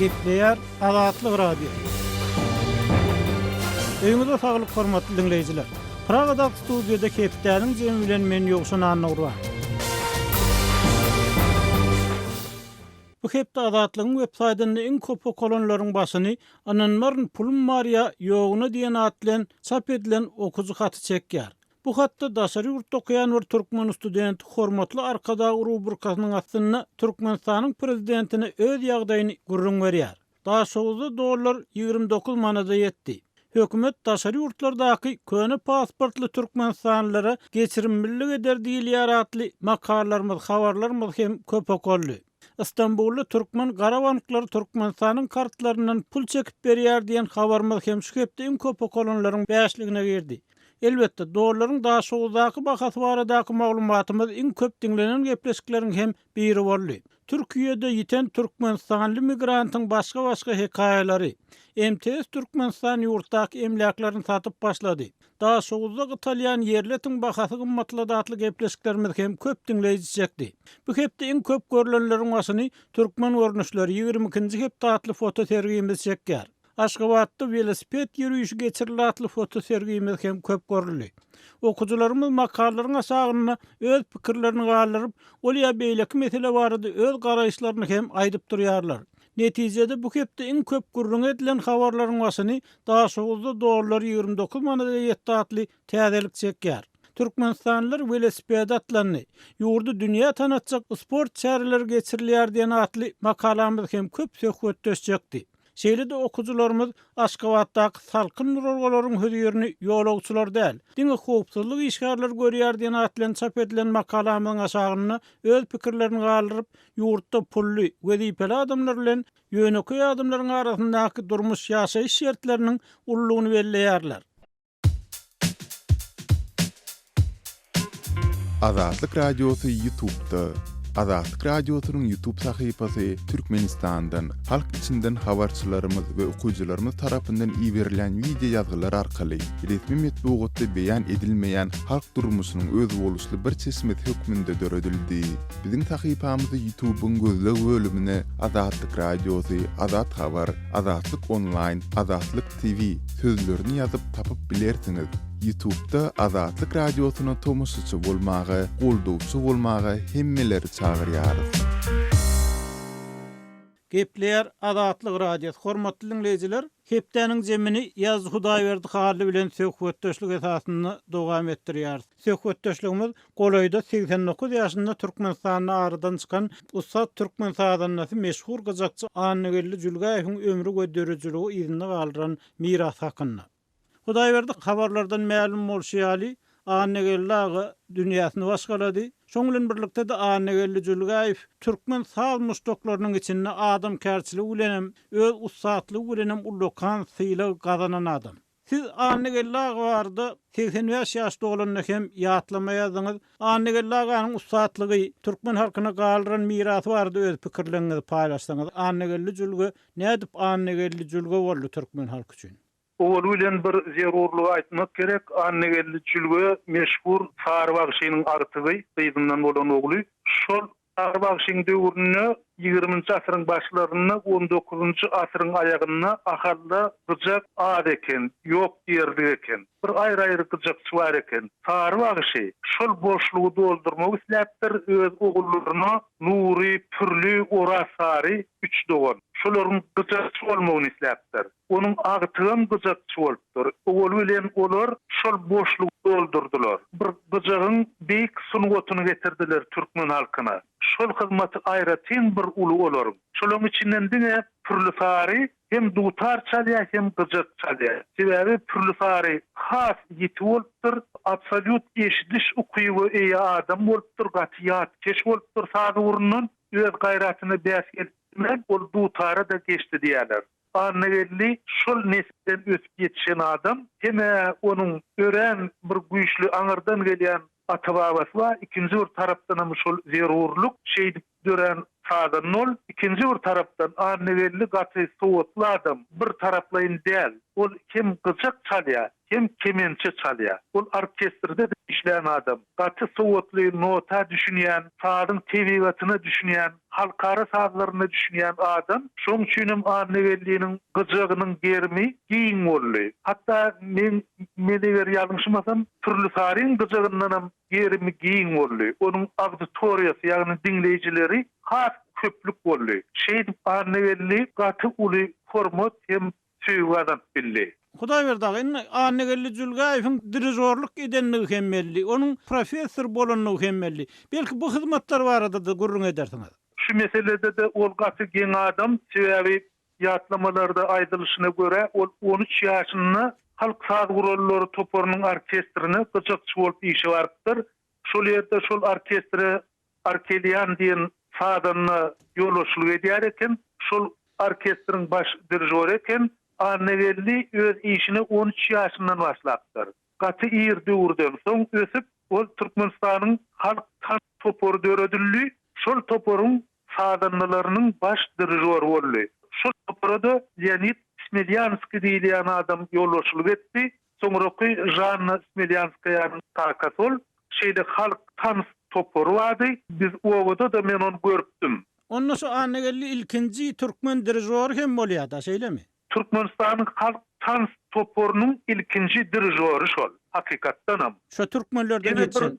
Gepleýär Azatlyk radio. Öňüňizde saglyk hormatly dinleýijiler. Pragada studiýada Kepdäniň jemi bilen men ýogşan anawra. Bu hepde Azatlygyň websaýtyny iň köp okulanylaryň başyny Ananmaryn Pulum Maria ýoguny diýen at bilen çap edilen okuzy haty çekýär. Bu hatda daşary ýurtda okuyan bir türkmen studenti hormatly arkadagy rubrikasynyň astyna Türkmenistanyň prezidentine öz ýagdaýyny gurrun berýär. Daşagda dollar 29 manada ýetdi. Hökümet daşary ýurtlardaky köne pasportly türkmenistanlylara geçirimlilik eder diýilýär atly makallarymyz, habarlarymyz hem köp okolly. İstanbullu Türkmen garavanlıkları Türkmenistan'ın kartlarından pul çekip berýär diýen habarymyz hem şu hepde iň köp okolanylaryň bäşligine girdi. Elbette doğruların daha soğudaky bahasy baradaky maglumatymyz iň köp dinlenen gepleşikleriň hem biri boldy. Türkiýede ýiten Türkmenistanly migrantyň başga hekaýalary. MTS Türkmenistan ýurtdaky emlaklaryny satyp başlady. Daha soğuzda Italyan yerletiň bahasy gymmatly atly gepleşiklerimiz hem köp dinleýiji çekdi. Bu hepde iň köp görülenleriň başyny türkmen görnüşleri 22-nji hepde atly foto sergimiz çekýär. Aşgabatda velosiped ýürüýüşi geçirilen atly foto sergimiz hem köp görüldi. Okujularymyz makalaryň aşagyna öz pikirlerini galyryp, olýa beýleki mesele barada öz garaýşlaryny hem aýdyp durýarlar. Netijede bu hepde iň köp gurrun edilen habarlaryň başyny daha soğuzda dollar 29 manada ýetdi atly täzelik çekýär. Türkmenistanlylar velosiped atlarny ýurdu dünýä tanatjak sport çäreleri geçirilýär diýen atly makalamyz hem köp söhbet döşjekdi. Şeýlede okujularymyz Aşgabatdaky salkyn nuralgalaryň hödýerini ýolagçylar däl, diňe howpsuzlyk işgärleri görýär diýen atlan çap edilen makalamyň aşagyna öz pikirlerini galyryp, ýurtda pully, wezipeli adamlar bilen ýöneköy adamlaryň arasyndaky durmuş ýaşaýyş şertleriniň ullugyny belleýärler. Azatlyk Radiosu YouTube'da. Azatlyk Radiosu'nun YouTube sahypasy Türkmenistan'dan, halk içinden habarçylarymyz we okuwçylarymyz tarapyndan iýerilen video ýazgylar arkaly resmi metbuatda beýan edilmeýän halk durmuşynyň öz boluşly bir çeşmet hökmünde döredildi. Biziň sahypamyzy YouTube'un gözleg bölümine Azatlyk Radiosu, Azat Habar, Azatlyk Online, Azatlyk TV sözlerini ýazyp tapyp bilersiňiz. YouTube'da Azatlyk Radiosu'na tomusçy bolmagy, goldowçy bolmagy hemmeleri çagyrýarys. Gepleýär Azatlyk radio. Hormatly dinleýijiler, Hepdäniň jemini ýaz Hudaýberdi hally bilen söhbetdeşlik esasyny dowam etdirýär. Söhbetdeşligimiz Golaýda 89 ýaşynda Türkmenistanyň aradan çykan Ussat Türkmen sadanasy meşhur gyzakçy Annegelli Jülgaýewiň ömrü we dörediligi ýerine galyran miras hakynda. Hudaýberdi habarlardan ma'lum bolşýaly Annegelli ağa dünýäsini başgalady. Şoň bilen birlikde de Annegelli Jülgaýew türkmen sazmuşdoklarynyň içinde adam kärçiligi bilen öz ussatlygy bilen ullukan syýly gazanan adam. Siz Annegelli ağa barada 85 ýaşda bolanyň hem ýatlamaýadyňyz. Annegelli aganyň ussatlygy, türkmen halkyna galyran mirasy barada öz pikirlerinizi paýlaşsaňyz. Annegelli Jülge nädip Annegelli Jülge boldy türkmen halky üçin? Ol bilen bir zerurlugy aýtmak gerek. Annegelli Jülge meşhur Sarbagşynyň artygy, gyzyndan bolan ogly. Şol Sarbagşyň döwrüne 20-nji asyryň başlaryna 19-njy asyryň aýagyna ahalla gyjak ad eken, ýok diýerdi eken. Bir aýry-aýry gyjakçy bar eken. Sarbagşy şol boşlugy doldurmak isläpdir, öz ogullaryna Nuri, Pürli, Orasary 3 dogan. Şolaryň gyjakçy bolmagyny isläpdir. Onuň agtygam gyjakçy bolupdyr. Ogul bilen olar şol boşlugy doldurdular. Bir gyjagyň beýik sunuwatyny getirdiler türkmen halkyna. Şol hyzmaty aýratyn bir ulu olar. Şolaryň içinden diňe Pürli Sary hem dutar çalýar hem gyjak çalýar. Sebäbi Pürli Sary has ýeti bolupdyr, absolut eşdiş ukywy eýe adam bolupdyr, gatýat keş bolupdyr sady urundan öz gaýratyny bäs etmek, ol dutara da geçdi diýerler. Annegelli şol nesilden ötüp ýetişen adam, hem onuň ören bir güýçli aňyrdan gelýän ata-babasy var. Ikinji bir tarapdan şol zerurluk şeýdip dören sadan ol. Ikinji bir tarapdan Annegelli gaty sowatly adam. Bir taraplaýyn däl. Ol kim gyjak çalýar, kim kemençe çalýar. Ol orkestrde işleyen adam. Gaty sowatly nota düşünýän, sadyň tebigatyny düşünýän, halkara sazlaryny düşünýän adam, şoň üçin annegelliniň gyjagynyň germi giň boldy. Hatda meni ber ýalňyşmasam, türlü saryň gyjagyndan germi giň boldy. Onuň auditoriýasy, ýagny dinleýijileri has köplük boldy. Şeýdip annegelli gaty uly format hem süýgazat bildi. Hudaý berdi, Annegelli Jülgaýewiň dirijorluk edenligi hem belli, onuň professor bolanlygy hem belli. Belki bu hyzmatlar barada gurrun edersiňiz. Şu meselede de ol gaty geň adam, sebäbi ýatlamalarda aýdylyşyna görä, ol 13 ýaşynda halk saz gurallary toporunyň orkestrini gyjykçy bolup işe baripdir. Şol ýerde şol orkestri Arkelian diýen sazanyny ýoluşlyk edýär eken, şol orkestriň baş dirijori eken, Annegelli öz işini 13 ýaşyndan başlapdyr. Gaty ýerde urdan soň ösüp, ol Türkmenistanyň halk toporu döredildi. Şol toporuň sazanlarynyň baş dirijori boldy. Şol toporda Leonid Smelyanskiy diýilen adam ýoluşlyk etdi. Soňraky Janna Smelyanskaýanyň takasol, şeýle halk tans toporu wady. Biz owada da men onu görüpdim. Ondan soň Annegelli ilkinji türkmen dirijori hem bolýar da, şeýlemi? Türkmenistanyň halk tans toporunyň ilkinji dirijori şol. Hakykatdanam. Şo türkmenlerden ýetişen.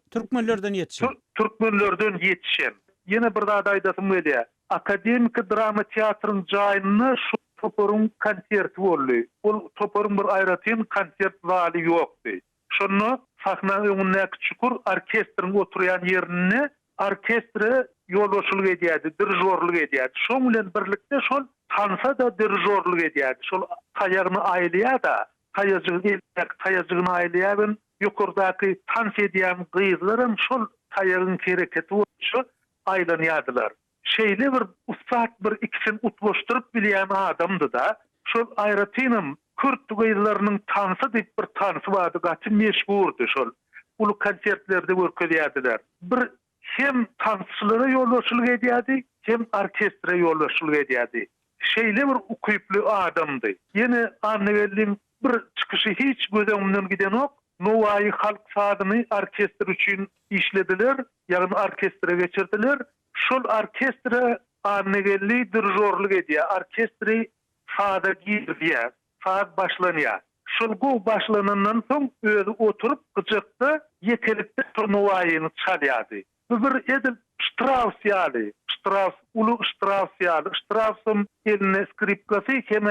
Türkmenlerden ýetişen. Ýene bir zat aýdasym gelýär. Akademik drama teatryň jaýyny şu toporuň konserti boldy. Ol toporuň bir aýratyn konsert zaly ýokdy. Şonu sahna öňündäki çukur orkestriň oturýan ýerini orkestri ýoluşlyk edýärdi, dirijorlyk edýärdi. Şoň bilen birlikde şol tansa da dirijorlyk edýärdi. Şol taýagyny aýlýar da, taýagyny aýlýar, ýokurdaky tans edýän gyzlarym şol taýagyň hereketi bolýar, aýlanýardylar. Şeýle bir ustad bir ikisini utlaşdyryp bilýän adamdy da, şol aýratynam Kürt gyzlarynyň tansy diýip bir tansy bardy, gaty meşhurdy şol. Ulu konsertlerde görkezýärdiler. Bir hem tansçylara ýoluşlyk edýärdi, hem orkestra ýoluşlyk edýärdi. Şeýle bir ukuyply adamdy. Ýene Annegelliň bir çykyşy hiç gözümden giden ok. Nowaý halk sazyny orkestr üçin işlediler, ýagny orkestra geçirdiler. Şol orkestra Annegelli dirijorlyk edýär. Orkestri sada girýär, saz başlanýar. Şol go başlanandan soň özü oturup gyjykdy, ýekelikde Nowaýyny çalýardy. Bu bir edil Strauss ýaly. Ulu Strauss ýaly. Strauss'un eline skripkasy hem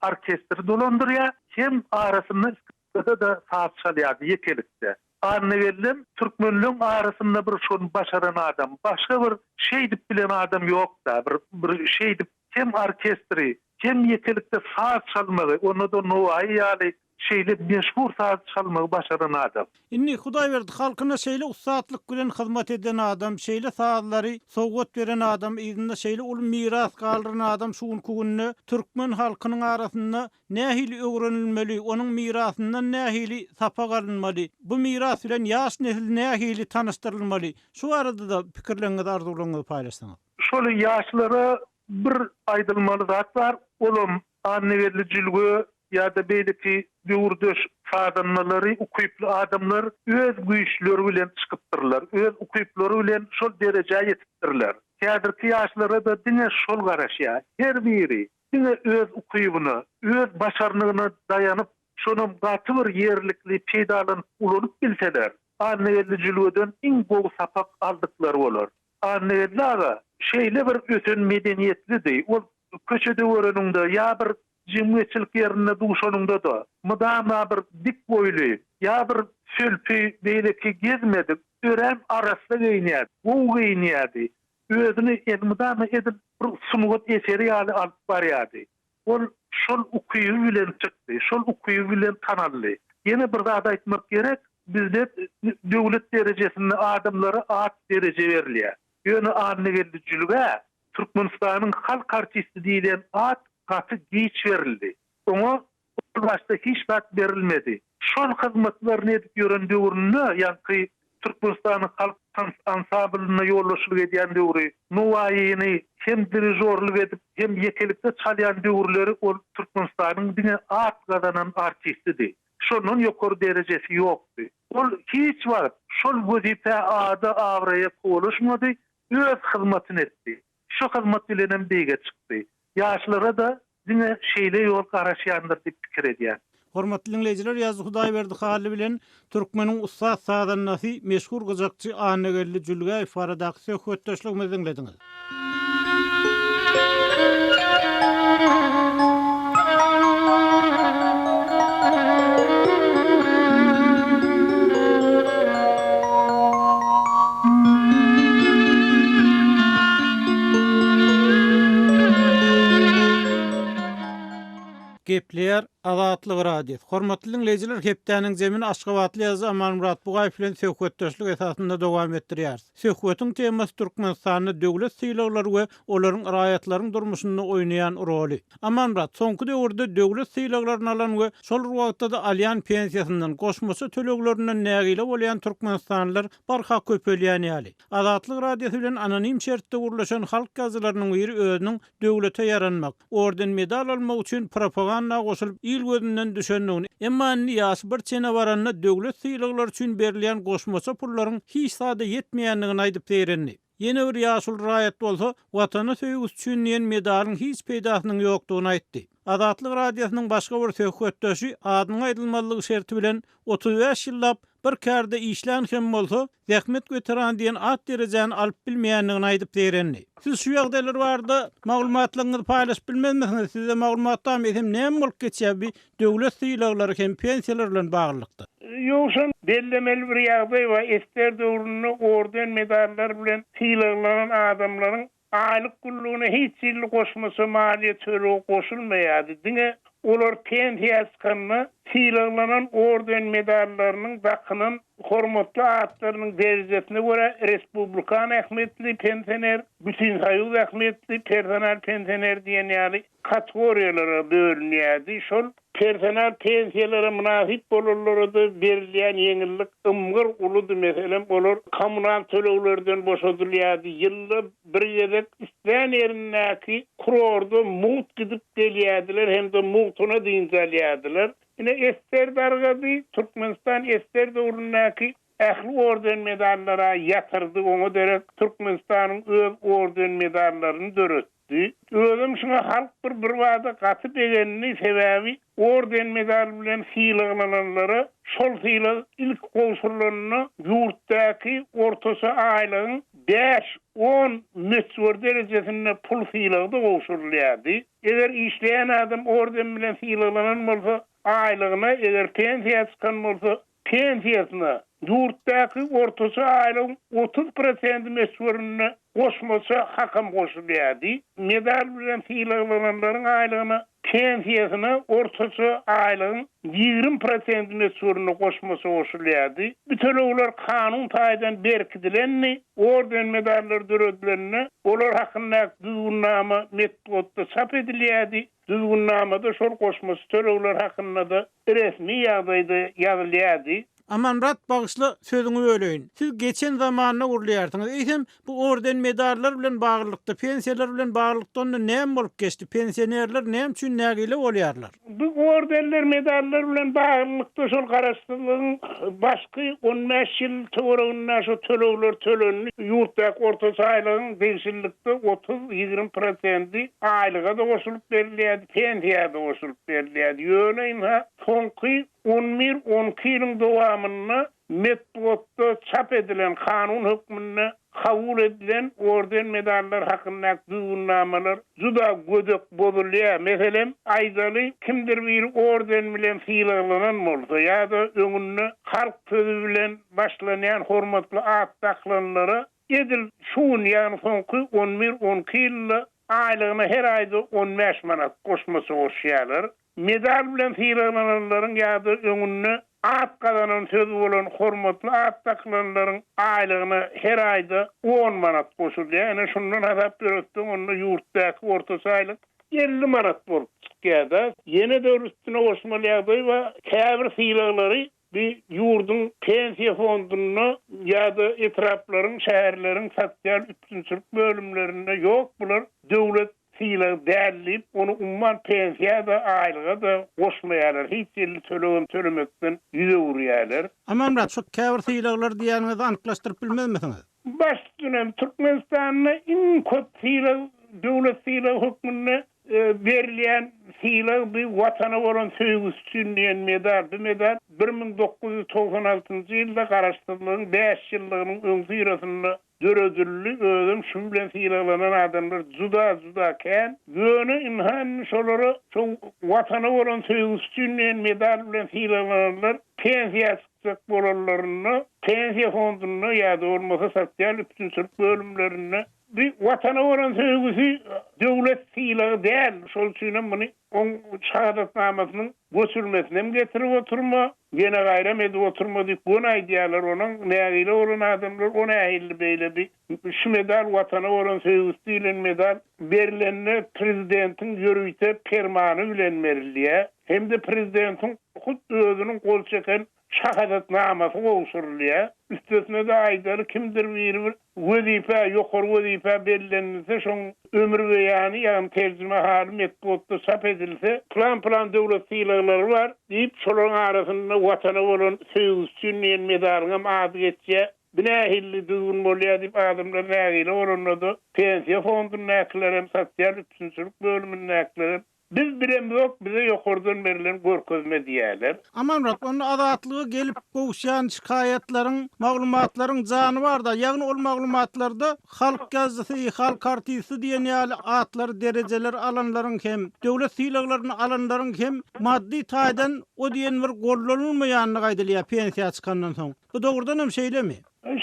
orkestri dolandyrýar, hem arasynda skripkada da saz çalýardy ýekelikde. Annegelli türkmenliň arasynda bir şonu başaran adam. Başga bir şey dip bilen adam ýok-da. Bir şey dip hem orkestri, hem ýekelikde saz çalmagy, onu da Nowaý ýaly şeýle meşhur saz çalmagy başaran adam. Inni Hudaý berdi, halkyna şeýle ustatlyk bilen hyzmat eden adam, şeýle sazlary sowgat beren adam, ýa-da şeýle ul miras galdyran adam şuň kugünne türkmen halkynyň arasynda nähili öwrenilmeli, onuň mirasyndan nähili sapa galynmaly. Bu miras bilen ýaş nesil nähili tanışdyrylmaly. Şu arada da pikirleňizi, arzularyňyzy paýlaşsaňyz. Şol ýaşlara bir aýdylmaly zat bar. Olum Annegelli Jülge ýa-da beýleki döwürdeş sadanlary, ukuyply adamlar öz güýçleri bilen çykypdyrlar. Öz ukuyplary bilen şol derejäge ýetipdirler. Häzirki ýaşlara da diňe şol garaşýar. Her biri diňe öz ukuybyny, öz başarlygyna dayanyp, şonun gaty bir ýerlikli peýdalanyp ulanyp bilseler, Annegelli Jülgeden iň gowy sapak aldyklary bolar. Annegelli aga şeýle bir ösen medeniýetlidir. Ol köçede öreninde ýa bir cemiyetçilik yerine duşanında da mıdama bir dik boylu ya bir sülpü beyleki gezmedik ören arasında giyiniyadi o giyiniyadi özünü mıdama edip bir sunugat eseri alıp bariyadi ol şol ukuyu bilen çıktı şol ukuyu bilen tanallı yine bir daha da etmek gerek bizde devlet derejesinde adamlara at derece veriliyor yönü Annegelli Jülge Türkmenistan'ın halk artisti diýilen at gaty giç verildi. Oňa başda hiç wagt berilmedi. Şol hyzmatlaryny edip ýören döwründe, ýa-ni Türkmenistanyň halk ansamblyna ýollaşyk edýän döwri, Nowaýyny hem dirijorlyk edip, hem ýekelikde çalýan döwürleri ol Türkmenistanyň diňe at gazanan artistidir. Şonun ýokary derejesi ýokdy. Ol hiç wagt şol wezipe ada awraya golaşmady, öz hyzmatyny etdi. Şu hyzmat bilen beýge çykdy. Ýaşlara da diňe şeýle ýol garaşýandyr diýip pikir edýär. Hormatly dinleyijiler, ýazy Hudaýberdi haly bilen türkmeniň ustad sadanasy meşhur gyzakçy Anagelli Jülgäýew baradaky söhbetdeşligimizi dinlediňiz. Gepler Azatlyk Radio. Hormatly dinleyijiler, hepdäniň zemin Aşgabatly ýazy Aman Murat Bugaýew bilen söhbetdeşlik esasynda dowam etdirýär. Söhbetiň temasy Türkmenistanyň döwlet syýlaglary we olaryň raýatlaryň durmuşynda oýnaýan roly. Aman Murat, soňky döwürde döwlet syýlaglaryny alan we şol wagtda da alýan pensiýasyndan goşmasy töleglerinden nägile bolýan türkmenistanlylar barha köpelýän ýaly. Azatlyk Radiosu bilen anonim şertde gurlaşan halk gazylarynyň biri özüniň döwlete yaranmak, orden medal almak üçin propaganda goşulyp il gözünden düşendigini, emma ýaşy bir çene baranna döwlet syýlaglary üçin berilýän goşmasa pullaryň hiç sada ýetmeýändigini aýdyp berenni. Ýene bir ýaşul raýat bolsa, watana söýgüs üçin ýen medalyň hiç peýdasynyň ýokdugyny aýtdy. Azatlyk Radiosynyň başga bir söhbetdeşi adyny aýdylmalygy şerti bilen 35 ýyllap bir kärde işlän hem bolsa, zähmet götüren diýen at derejäni alyp bilmeýändigini aýdyp berenni. Siz şu ýagdaýlar barada maglumatlaryňyzy paýlaşyp bilmezmisiniz? Size maglumatdan hem näme bolup geçýär bir döwlet syýlaglary hem pensiýalar bilen baglykda? Ýoksa bellemeli bir ýagdaý we ester döwründe orden medallar bilen syýlaglanan adamlaryň aýlyk gullugyna hiç ýyl goşmasy maliýe töregi goşulmaýardy. Diňe olar pensiýasyny syýlaglanan orden medallarynyň dakynyň hormatly atlarynyň derejesine görä respublikan ähmetli pensioner, bütün haýyl ähmetli personal pensioner diýen ýaly kategoriýalara bölünýärdi. Şol personal pensiýalary münasip bolarlardy berilýän ýeňillik ymgyr uludy. Meselem bolar kommunal töleglerden boşadylýardy. Ýylda bir ýerde isleýän ýerindäki kurorda mut gidip gelýärdiler hem de mutuna diňjalýardylar. Yine ester dargady Türkmenistan ester döwründäki ähli orden medallara ýatyrdy. Oňa derek Türkmenistanyň öz orden medallaryny döretdi. Özüm şuna halk bir wada gatyp egenini sebäbi orden medal bilen syýlaglananlara şol syýlag ilk goşurlaryny ýurtdaky ortasy aýlygyň 5-10 mesur derejesinde pul syýlagda goşurulýardy. Eger işleýän adam orden bilen syýlaglanan bolsa, aýlygyna, eger pensiýa çykan bolsa, pensiýasyna ýurtdaky ortasy aýlygyň 30% mesuryny goşmasy hakam goşulýardy. Medal bilen syýlaglananlaryň aýlygyna pensiýasyna ortasy aýlygyň 20% mesuryny goşmasy goşulýardy. Bütün olar kanun taýdan berkidilenni orden medallar döredilenni olar hakynda düzgünnama metodda çap edilýärdi. Düzgünnamada şol goşmasy tölegler hakynda da resmi ýagdaýda ýazylýardy. Aman Murat, bagışly sözüňi böleýin. Siz geçen zamanyna gurulýarsyňyz. Eýsem bu orden medallar bilen baglykda, pensiýalar bilen baglykda näme bolup geçdi? Pensionerler näme üçin nägile bolýarlar? Bu ordenler medallar bilen baglykda şol garaşdyrylygyň başky 15 ýyl töwereginde şu tölegler tölenni ýurtdaky ortasy aýlygyň değişiklikde 30-20% aýlyga da goşulyp berilýärdi, pensiýada da goşulyp berilýärdi. Ýöne soňky 11-12 ýylyň dowamyny metodda çap edilen kanun hükmüne kabul edilen orden medallar hakynda düzgünnamalar juda gödek bolýar. Meselem aýdaly kimdir bir orden bilen syýlaglanan bolsa ýa-da öňünde halk sözü bilen başlanýan hormatly at taklanlara edil şuun ýani soňky 11-12 ýyl aýlygyna her aýda 15 manat goşmasy goşýarlar. Medal bilen syýlaglananlaryň ýa-da öňünde at kazanan sözü bolan hormatly at taklanlaryň aýlygyna her aýda 10 manat goşulýar. Ene şundan hasap beripdi, onda ýurtdaky ortasy aýlyk 50 manat bolup çykýarda. Ýene de üstüne goşmaly ýagdaý we käbir syýlaglary bir ýurdun pensiýa fonduny ýa-da etraplaryň, şäherleriň sosial üçinçilik bölümlerinde ýok, bular döwlet fiýle dällip onu umman pensiýa da aýlyga da goşmaýarlar. Hiç ýerli tölemekden ýüze urýarlar. Ama Murat, şu käbir fiýleler diýeniňizi anyklaşdyryp bilmezmisiniz? Baş dönem Türkmenistanyna in köp fiýle döwlet fiýle hukmuna berilýän fiýle bu watana bolan söýgüs üçin diýen medal 1996-njy ýylda garaşdyrylan 5 ýyllygynyň öňsýrasyny dörödürlük özüm şu bilen fiýlelanan adamlar juda kän göni inhan şolary şu watana bolan söýgüs üçin diýen medal bilen fiýlelananlar pensiýa çykjak bolanlaryny pensiýa fonduny ýa-da bolmasa sosial üçinçilik bölümlerini bir watana bolan söýgüsi döwlet fiýlegi däl. Şol üçin muny on şahadatnamasynyň göçürmesine getirip oturma, gene gaýram edip oturma diýip gona aýdýarlar onuň nägile bolan adamlar ona ähilli beýledi. Şu medal watana bolan söýgüsi diýilen medal berilende prezidentiň ýörüýte fermany bilen berilýär. Hem de prezidentiň hut özüniň gol çeken şahadatnamasy gowşurulýar. Üstesine de aýdar kimdir bir wezife, ýokary wezife berilense şoň ömür beýany ýa-da terjime haly metbutda çap edilse, plan döwlet fiýleleri bar diýip şolaryň arasynda watana bolan söýgüs üçin medalyň ady geçýär. Binähilli düzgün bolýar diýip adamlar nägile oranlady. Pensiýa fondunyň näklerim, sosial üçinçilik bölüminiň näklerim biz birem yok, bize yokurdan verilen görkezme diýerler. Aman Murat, onun adatlığı gelip gowşan şikayetlerin, maglumatların canı var da, ýagny ol maglumatlarda halk gazetesi, halk artisti diýen ýaly atlar, dereceler alanların hem, döwlet fiýleglerini alanların hem maddi taýdan o diýen bir gollanylmaýanyny gaýdylýar pensiýa çykandan soň. Bu dogrudan hem şeýlemi?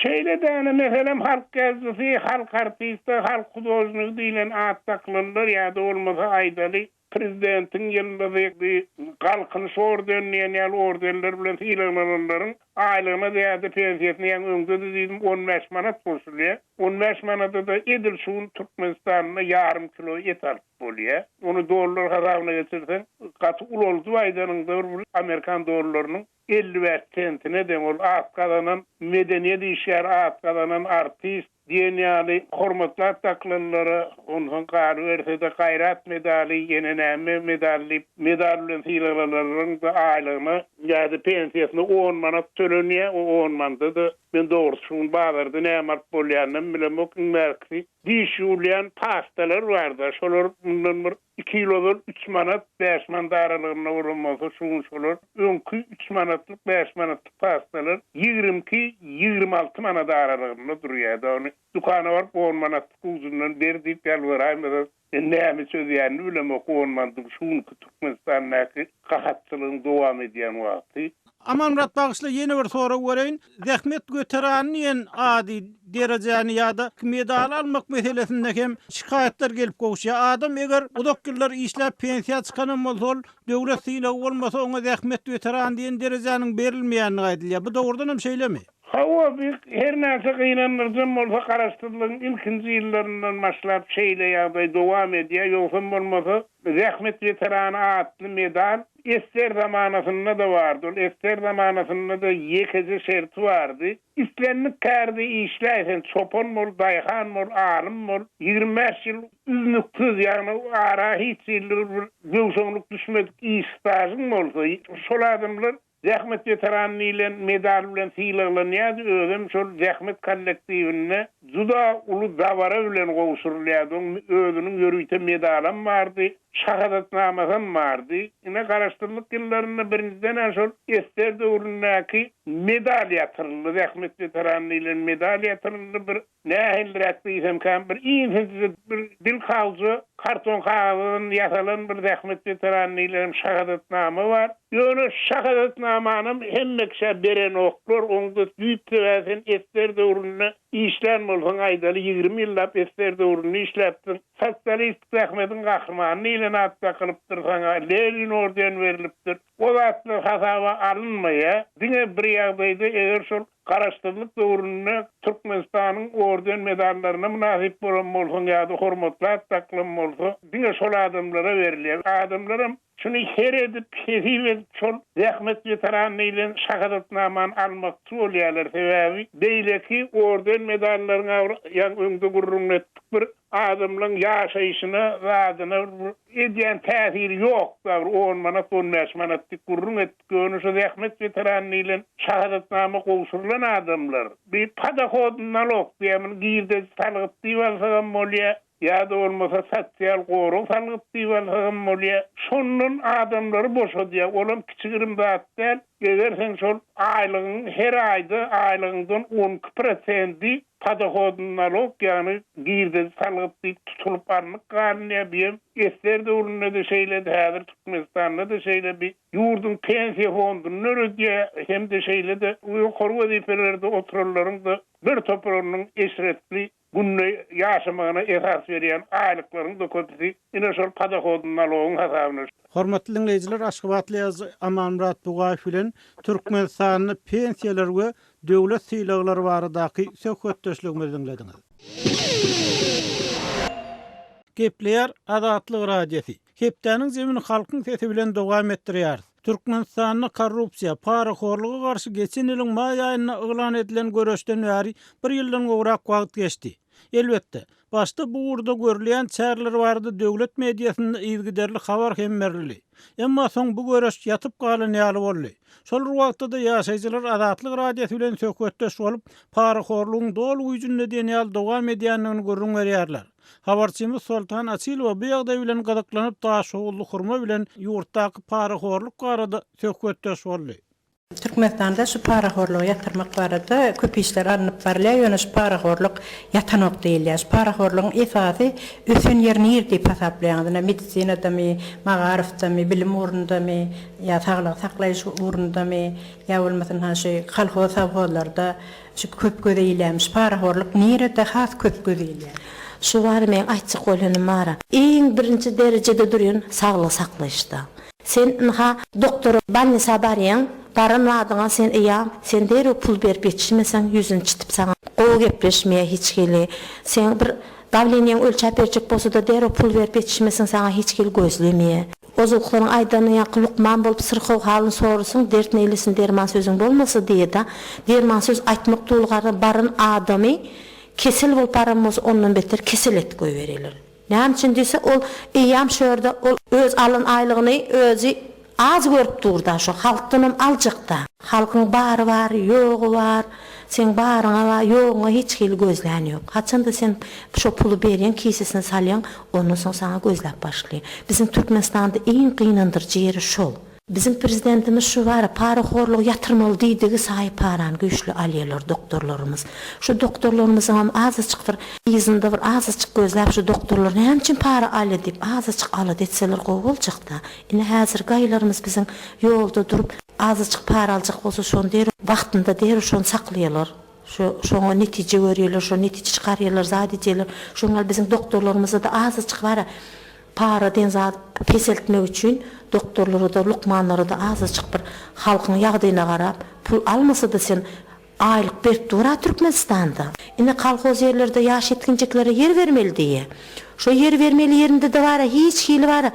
Şeýle däne meselem halk gazetesi, halk artisti, halk hudojnyky diýilen at taklanlar ýa-da bolmasa aýdaly prezidentiň ýylyndaky galkynyş ordenleýän ýaly ordenler bilen fiýlelenenleriň aýlygyna ýa-da pensiýasyny ýa-da öňde diýdim 15 manat bolýar. 15 manata da edil şuň Türkmenistanyna ýarym kilo et alyp bolýar. Onu dollar hasabyna geçirsen, gaty uloldy aýdanyňda bir Amerikan dollarynyň 50 sentine de ol at kazanan medeniýet işler at kazanan artist diýen ýaly hormatly taklanlary onuň gary wersede gaýrat medali ýene näme medal bilen fiýlelenenleriň da aýlygyna ýa-da pensiýasyny 10 manat tölenýär. O 10 manat da men dogrusu şuň bagyrda näme bolýanyny bilen mokmärki diýşulýan pastalar bar da şolar bundan bir 2 kilodan 3 manat 5 manat aralygyna ulanmasa şolar öňkü 3 manatlyk 5 manatlyk pastalar 22-26 manat aralygyna durýar da onu dukana bar 10 manatlyk uzundan berdi ýalwaraýmada näme söýýärni bilemek 10 manatlyk şuň Türkmenistanyň gahatçylygyny dowam edýän wagty. Aman Murat, bagışla yeni bir soru göreyim. Zähmet göteräniň ady derejäni ýa-da medal almak meselesinde hem şikayetler gelip gowşýar. Adam eger uzak ýyllar işläp pensiýa çykanan bolsa, döwlet fiýlegi bolmasa oňa zähmet göteräni diýen derejäniň berilmeýänini gaýdylýar. Bu dogrudan hem şeýlemi? Hawa bir her näçe gynanyrjym bolsa garaşdyrylan ilkinji ýyllaryndan başlap şeýle ýagdaý dowam edýär. Ýoksa bolmasa zähmet veterany atly medal Ester zamanasında da vardı. Ester zamanasında da yekeci şerti vardı. İslenlik kärdi işläýsen çopan bol, daýhan bol, alim bol, 25 ýyl üznüksiz ýagny ara hiç ýyl göwşeňlik düşmedik istaýyň bolsa, şol adamlar zähmet veterany bilen medal bilen fiýlelenýär. Özüm şol zähmet kollektiwine juda uly dawara bilen gowşurulýar. Özüniň ýörüýte medalam bardy. Şahadatnamasam bardy. Ine garaşdyrlyk ýyllaryny birinjiden şol Ester döwründäki medal ýatyryldy. Zähmet veterany bilen medal ýatyryldy. Bir nähilrak diýsem kan bir bir dil kawjy karton kağıdyn ýasalan bir zähmet veterany bilen şahadatnama bar. Ýöne şahadatnamanyň hemmekşe beren oklar oňda düýtüräsen Ester döwründe işlän bolsaň aýdaly 20 ýyllap Ester döwründe işläpdiň. Sotsialist zähmetiň gahrmany bilen atda kılıpdyr sana Lenin orden verilipdir. O zatly hasaba alınmaya. Diňe bir ýagdaýda eger şol Garaşdyrlyk döwründe Türkmenistanyň orden medallarına münasip bolan bolsaň ýa-da hormatlar taklam bolsa, diňe şol adamlara berilýär. Adamlarym şunu her edip hediýe şol rahmet veterany bilen şahadatnaman almakçy bolýarlar. Sebäbi beýleki orden medallaryna ýa öňde gurrun etdik bir adamlaryň ýaşaýyşyna zadyna edýän täsiri ýok. 10 manat 15 manat gurrun etdik. Öňü şu rahmet veterany bilen şahadatnama gowşurylan adamlar. Bir padahodnalok diýemin girde salgyp diýilýän bolýar. Ya da olmasa sosyal gorun salgıp diýilýän bolýar. Şonun adamlary boşa diýär. Olam kiçigirim zatlar, eger şol aýlygyň her aýda aýlygyňdan 10% padahodnalok ýani girde salgyp tutulup barmak garnya bir esler döwründe de şeýle häzir Türkmenistanda da şeýle bir ýurdun pensiýa fonduny ödýär hem de şeýle de ýokary wazifelerde oturarlaryň da bir toprağının eşretli günne yaşamağına esas berýän aýlyklaryň da köpüsi ine şol padahodnalogyň hasabyna. Hormatly dinleyijiler, Aşgabatly ýazy Amanmurat Bugaýew bilen Türkmenistanyň pensiýalar we döwlet syýlaglary baradaky söhbetdeşligimizi dinlediňiz. Gepleýär Azatlyk radiosy. Hepdeniň zemini halkyň sesi bilen dowam etdirýär. Türkmenistanyň korrupsiýa, paraxorlugy garşy geçen ýylyň maý aýyna yglan edilen göreşden bäri 1 ýyldan gowrak wagt geçdi. Elbetde, başda bu urda görülen çärler bardy döwlet mediasyny ýygyderli habar hem berili. Emma soň bu göreş ýatyp galan ýaly boldy. Şol wagtda ýaşaýjylar Azatlyk radiosy bilen söhbetdeş bolup, paraxorlugyň dol güýjünde diýen ýaly dowam edýändigini görüň berýärler. Habarçymyz Sultan Asylow bu ýagdaý bilen gazaklanyp daşowully hurma bilen ýurtdaky paraxorluk barada söhbetdeş boldy. Türkmenistanda şu paraxorlugy ýatyrmak barada köp işler alınıp barylýar. Ýöne şu paraxorluk ýatanok diýilýär. Paraxorlugyň esasy ösen ýerini ýerdip hasaplaýandyna medisinadamy, magarifdamy, bilim urundamy, ýa saglyk saklaýyş urundamy, ýa bolmasam haşy kolhoz sawgatlarda şu köp gözeýilýärmiş. Paraxorluk nerede has köp gözeýilýär. Şu var men aýtjak bolanyň mara. Iň birinji derejede durýan saglyk saklaýyşda. Sen ha doktor balnisa barýan, barın adyňa sen ýa, sen derä pul berip ýetişmeseň ýüzüni çytyp saňa gowy gepleşmeýe hiç kili. Sen bir davleniýeň ölçäp berjek bolsa da derä pul berip ýetişmeseň saňa hiç kili gözlemeýe. Ozulklaryň aýdany ýa lukman bolup sırxaw halyny sorasyň, dert neylesin derman sözüň bolmasa diýe-de, derman söz aýtmak dulgary barın adamy kesel bolup baramyz ondan beter kesel et goý bereler. Näme üçin diýse ol ýam şörde ol öz alyn aýlygyny özü az görüp durda şu halkdan aljykda. Halkyň bary bar, ýogy bar. Sen baryňa we ýogyňa hiç hili gözlän ýok. Haçanda sen şu pulu berýän, kisesine salýan, ondan soň saňa gözläp başlaýar. Bizim Türkmenistanda iň gynandyrjy ýeri şol. Bizim prezidentimiz şu var, paraxorlugy ýatyrmaly diýdigi saý paran güýçli alýarlar doktorlarymız. Şu doktorlarymyzyň hem azıçyk bir ýyzynda bir azıçyk gözläp şu doktorlar näme üçin para alýar diýip azıçyk aly etseler gowy boljakda. Ine häzir gaýlarymız bizim ýolda durup azıçyk para aljak bolsa şonu der wagtynda der şonu saklaýarlar. Şoňa netije görýärler, şo netije çykarýarlar, zady diýerler. Şoňa bizim doktorlarymyzda da azıçyk bar. Para den zat peseltmek üçin doktorlary da lukmanlary da azıçyk bir halkyň ýagdaýyna garap pul almasa da sen aýlyk berip dura Türkmenistanda. Ine kolhoz ýerlerde ýaş etkinjeklere ýer bermeli diýe. Şo ýer bermeli ýerinde de bar, hiç hili bar.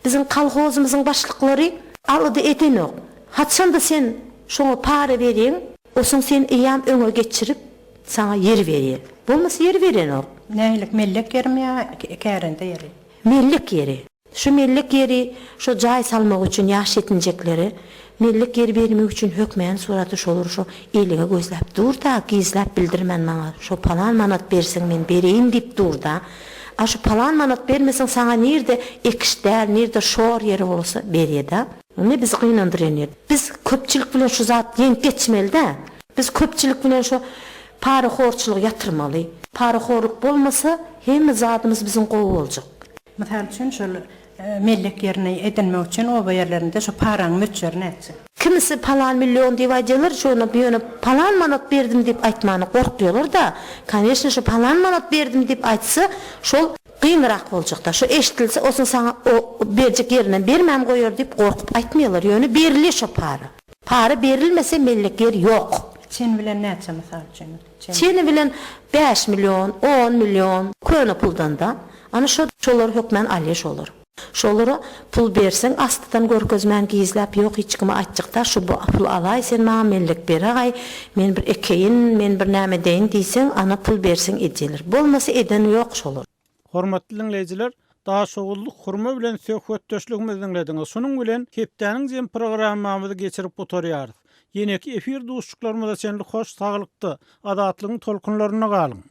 Bizim kolhozumyzyň başlyklary alydy etenok. Haçanda sen şoňa para berýän, osun sen ýam öňe geçirip saňa ýer berýär. Bolmasa ýer berenok. Nählik mellek ýermi ýa kärende ýeri? Millik yeri. Şu millik yeri şu jaý salmak üçin ýaş etkinjekleri millik yer bermek üçin hökmen suraty şolur şu eline gözläp durda, gizläp bildirmen maňa. Şu palan manat berseň men bereyim diýip durda. A şu palan manat bermeseň saňa nerde ekişdär, nerde şor ýeri bolsa berýär-de. Ne biz gynandyrýar. Biz köpçülik bilen şu zat ýeňip geçmeli-de. Biz köpçülik bilen şu paraxorçylyk ýatyrmaly. Paraxorluk bolmasa hemme zatymyz bizim gowy boljak. Mesela üçün şol mellek ýerine edinmek üçin o ýerlerinde şu paraň möçer näçe? Kimisi palan milyon diýip aýdýarlar, şonu ýöne palan manat berdim diýip aýtmany gorkýarlar da. Конечно, şu palan manat berdim diýip aýtsa, şol gynrak boljak da. Şu eşitilse, osun saňa o berjek ýerine bermem goýar diýip gorkup aýtmaýarlar. Ýöne berilýär şu para. Para berilmese mellek ýer ýok. Sen bilen näçe mysal üçin? Çeni bilen 5 milyon, 10 milyon köne puldan da. Ana şolar hökmen alýaş olur. Şolary pul bersen astydan görkezmän gizläp ýok hiç kime açykda şu pul alay sen maňa mellik beragay men bir ekeýin men bir näme deýin diýsen ana pul bersen edýär. Bolmasa eden ýok şolar. Hormatly dinleýijiler, daha şogullyk hurma bilen söhbetdeşligimizi dinlediňiz. Şonuň bilen hepdeniň jem programmamyzy geçirip oturýarys. Ýene-ki efir dostluklarymyza çenli hoş, saglykdy, adatlygyň tolkunlaryna galyň.